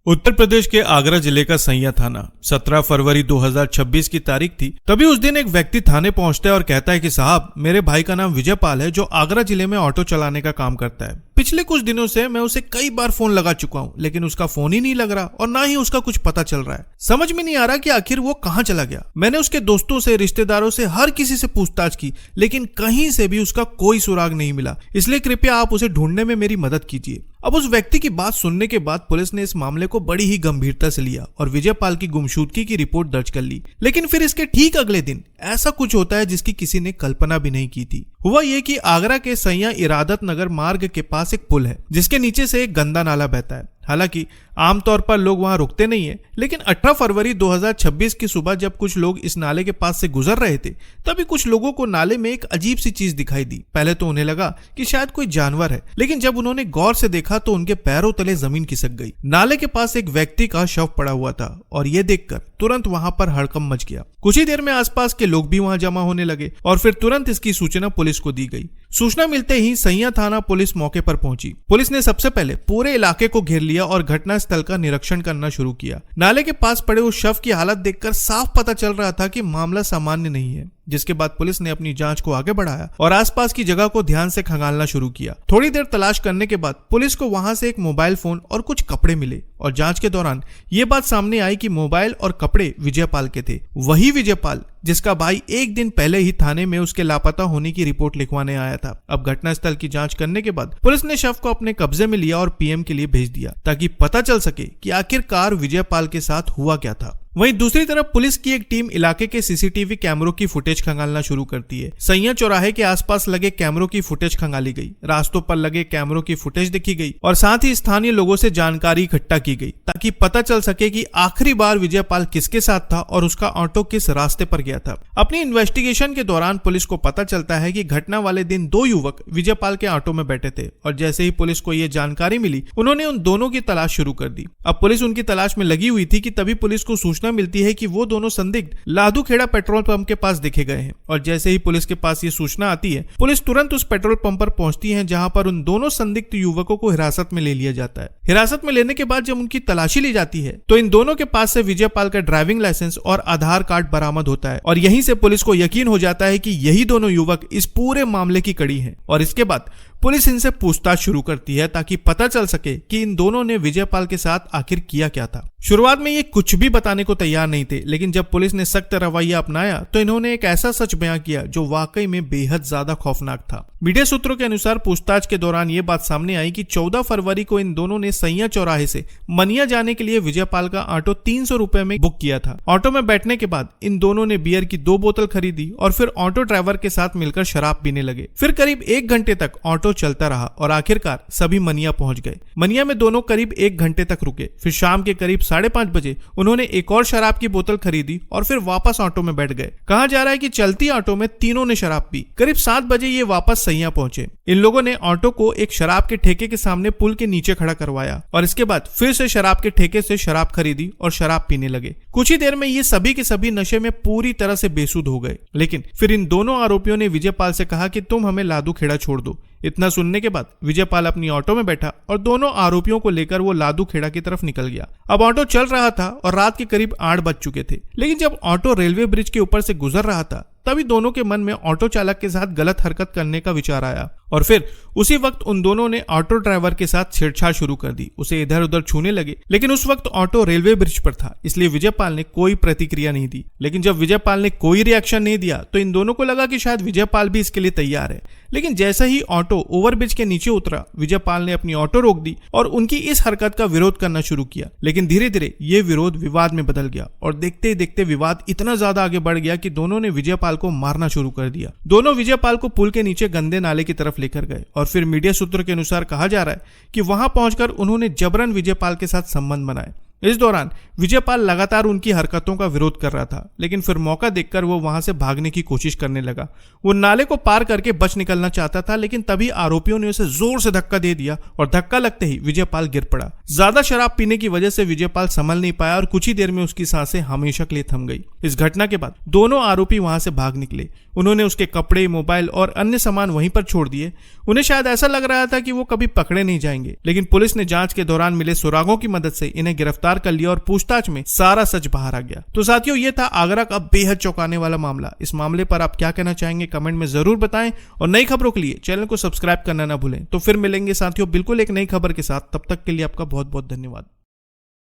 उत्तर प्रदेश के आगरा जिले का सैया थाना 17 फरवरी 2026 की तारीख थी। तभी उस दिन एक व्यक्ति थाने पहुंचता है और कहता है कि साहब, मेरे भाई का नाम विजय पाल है जो आगरा जिले में ऑटो चलाने का काम करता है। पिछले कुछ दिनों से मैं उसे कई बार फोन लगा चुका हूं, लेकिन उसका फोन ही नहीं लग रहा और ना ही उसका कुछ पता चल रहा है। समझ में नहीं आ रहा कि आखिर वो कहां चला गया। मैंने उसके दोस्तों से, रिश्तेदारों से, हर किसी से पूछताछ की, लेकिन कहीं से भी उसका कोई सुराग नहीं मिला। इसलिए कृपया आप उसे ढूंढने में मेरी मदद कीजिए। अब उस व्यक्ति की बात सुनने के बाद पुलिस ने इस मामले को बड़ी ही गंभीरता से लिया और विजय पाल की गुमशुदगी की रिपोर्ट दर्ज कर ली। लेकिन फिर इसके ठीक अगले दिन ऐसा कुछ होता है जिसकी किसी ने कल्पना भी नहीं की थी। हुआ ये कि आगरा के सैया इरादत नगर मार्ग के पास एक पुल है जिसके नीचे से एक गंदा नाला बहता है। हालांकि आमतौर पर लोग वहां रुकते नहीं है, लेकिन 18 फरवरी 2026 की सुबह जब कुछ लोग इस नाले के पास से गुजर रहे थे, तभी कुछ लोगों को नाले में एक अजीब सी चीज दिखाई दी। पहले तो उन्हें लगा कि शायद कोई जानवर है, लेकिन जब उन्होंने गौर से देखा तो उनके पैरों तले जमीन खिसक गई। नाले के पास एक व्यक्ति का शव पड़ा हुआ था और ये देखकर तुरंत वहां पर हड़कंप मच गया। कुछ ही देर में आसपास के लोग भी वहां जमा होने लगे और फिर तुरंत इसकी सूचना पुलिस को दी गई। सूचना मिलते ही सैया थाना पुलिस मौके पर पहुंची। पुलिस ने सबसे पहले पूरे इलाके को घेर लिया और घटना स्थल का निरीक्षण करना शुरू किया। नाले के पास पड़े उस शव की हालत देखकर साफ पता चल रहा था कि मामला सामान्य नहीं है। जिसके बाद पुलिस ने अपनी जांच को आगे बढ़ाया और आसपास की जगह को ध्यान से खंगालना शुरू किया। थोड़ी देर तलाश करने के बाद पुलिस को वहां से एक मोबाइल फोन और कुछ कपड़े मिले और जांच के दौरान ये बात सामने आई कि मोबाइल और कपड़े विजय पाल के थे। वही विजय पाल जिसका भाई एक दिन पहले ही थाने में उसके लापता होने की रिपोर्ट लिखवाने आया था। अब घटनास्थल की जांच करने के बाद पुलिस ने शव को अपने कब्जे में लिया और पीएम के लिए भेज दिया ताकि पता चल सके कि आखिरकार विजय पाल के साथ हुआ क्या था। वहीं दूसरी तरफ पुलिस की एक टीम इलाके के सीसीटीवी कैमरों की फुटेज खंगालना शुरू करती है। सैया चौराहे के आसपास लगे कैमरों की फुटेज खंगाली गई, रास्तों पर लगे कैमरों की फुटेज देखी गई और साथ ही स्थानीय लोगों से जानकारी इकट्ठा की गई ताकि पता चल सके कि आखिरी बार विजय पाल किसके साथ था और उसका ऑटो किस रास्ते पर गया था। अपनी इन्वेस्टिगेशन के दौरान पुलिस को पता चलता है कि घटना वाले दिन दो युवक विजय पाल के ऑटो में बैठे थे और जैसे ही पुलिस को यह जानकारी मिली, उन्होंने उन दोनों की तलाश शुरू कर दी। अब पुलिस उनकी तलाश में लगी हुई थी कि तभी पुलिस को सूचना मिलती है कि वो दोनों संदिग्ध लादूखेड़ा पेट्रोल पंप के पास देखे गए हैं और जैसे ही पुलिस के पास ये सूचना आती है, पुलिस तुरंत उस पेट्रोल पंप पर पहुंचती है जहां पर उन दोनों संदिग्ध युवकों को हिरासत में ले लिया जाता है। हिरासत में लेने के बाद जब उनकी तलाशी ली जाती है तो इन दोनों के पास से विजय पाल का ड्राइविंग लाइसेंस और आधार कार्ड बरामद होता है और यहीं से पुलिस को यकीन हो जाता है कि यही दोनों युवक इस पूरे मामले की कड़ी हैं। और इसके बाद पुलिस इनसे पूछताछ शुरू करती है ताकि पता चल सके कि इन दोनों ने विजय पाल के साथ आखिर किया क्या था। शुरुआत में ये कुछ भी बताने को तैयार नहीं थे, लेकिन जब पुलिस ने सख्त रवैया अपनाया तो इन्होंने एक ऐसा सच बयां किया जो वाकई में बेहद ज्यादा खौफनाक था। मीडिया सूत्रों के अनुसार पूछताछ के दौरान ये बात सामने आई कि 14 फरवरी को इन दोनों ने सैया चौराहे से मनिया जाने के लिए विजय पाल का ऑटो 300 रुपए में बुक किया था। ऑटो में बैठने के बाद इन दोनों ने बियर की 2 बोतल खरीदी और फिर ऑटो ड्राइवर के साथ मिलकर शराब पीने लगे। फिर करीब 1 घंटे तक ऑटो चलता रहा और आखिरकार सभी मनिया पहुंच गए। मनिया में दोनों करीब 1 घंटे तक रुके। फिर शाम के करीब 5:30 बजे उन्होंने एक और शराब की बोतल खरीदी और फिर वापस ऑटो में बैठ गए। कहा जा रहा है कि चलती ऑटो में तीनों ने शराब पी। करीब 7 बजे ये वापस सैया पहुंचे। इन लोगों ने ऑटो को एक शराब के ठेके के सामने पुल के नीचे खड़ा करवाया और इसके बाद फिर से शराब के ठेके से शराब खरीदी और शराब पीने लगे। कुछ ही देर में ये सभी के सभी नशे में पूरी तरह से बेसुध हो गए। लेकिन फिर इन दोनों आरोपियों ने विजय पाल से कहा कि तुम हमें लादूखेड़ा छोड़ दो। इतना सुनने के बाद विजय पाल अपनी ऑटो में बैठा और दोनों आरोपियों को लेकर वो लादूखेड़ा की तरफ निकल गया। अब ऑटो चल रहा था और रात के करीब 8 बज चुके थे, लेकिन जब ऑटो रेलवे ब्रिज के ऊपर से गुजर रहा था तभी दोनों के मन में ऑटो चालक के साथ गलत हरकत करने का विचार आया और फिर उसी वक्त उन दोनों ने ऑटो ड्राइवर के साथ छेड़छाड़ शुरू कर दी। उसे इधर उधर छूने लगे, लेकिन उस वक्त ऑटो रेलवे ब्रिज पर था, इसलिए विजय पाल ने कोई प्रतिक्रिया नहीं दी। लेकिन जब विजय पाल ने कोई रिएक्शन नहीं दिया तो इन दोनों को लगा कि शायद विजय पाल भी इसके लिए तैयार है। लेकिन जैसे ही ऑटो ओवरब्रिज के नीचे उतरा, विजय पाल ने अपनी ऑटो रोक दी और उनकी इस हरकत का विरोध करना शुरू किया। लेकिन धीरे धीरे ये विरोध विवाद में बदल गया और देखते ही देखते विवाद इतना ज्यादा आगे बढ़ गया कि दोनों ने विजय पाल को मारना शुरू कर दिया। दोनों विजय पाल को पुल के नीचे गंदे नाले की तरफ लेकर गए और फिर मीडिया सूत्रों के अनुसार कहा जा रहा है कि वहां पहुंचकर उन्होंने जबरन विजय पाल के साथ संबंध बनाए। इस दौरान विजयपाल लगातार उनकी हरकतों का विरोध कर रहा था, लेकिन फिर मौका देखकर वो वहां से भागने की कोशिश करने लगा। वो नाले को पार करके बच निकलना चाहता था, लेकिन तभी आरोपियों ने उसे जोर से धक्का दे दिया और धक्का लगते ही विजयपाल गिर पड़ा। ज्यादा शराब पीने की वजह से विजयपाल संभल नहीं पाया और कुछ ही देर में उसकी सांसें हमेशा के लिए थम गई। इस घटना के बाद दोनों आरोपी वहां से भाग निकले। उन्होंने उसके कपड़े, मोबाइल और अन्य सामान वहीं पर छोड़ दिए। उन्हें शायद ऐसा लग रहा था कि वो कभी पकड़े नहीं जाएंगे, लेकिन पुलिस ने जांच के दौरान मिले सुरागों की मदद से इन्हें गिरफ्तार कर लिया और पूछताछ में सारा सच बाहर आ गया। तो साथियों, ये था आगरा का बेहद चौंकाने वाला मामला। इस मामले पर आप क्या कहना चाहेंगे कमेंट में जरूर बताएं और नई खबरों के लिए चैनल को सब्सक्राइब करना ना भूलें। तो फिर मिलेंगे साथियों बिल्कुल एक नई खबर के साथ। तब तक के लिए आपका बहुत बहुत धन्यवाद।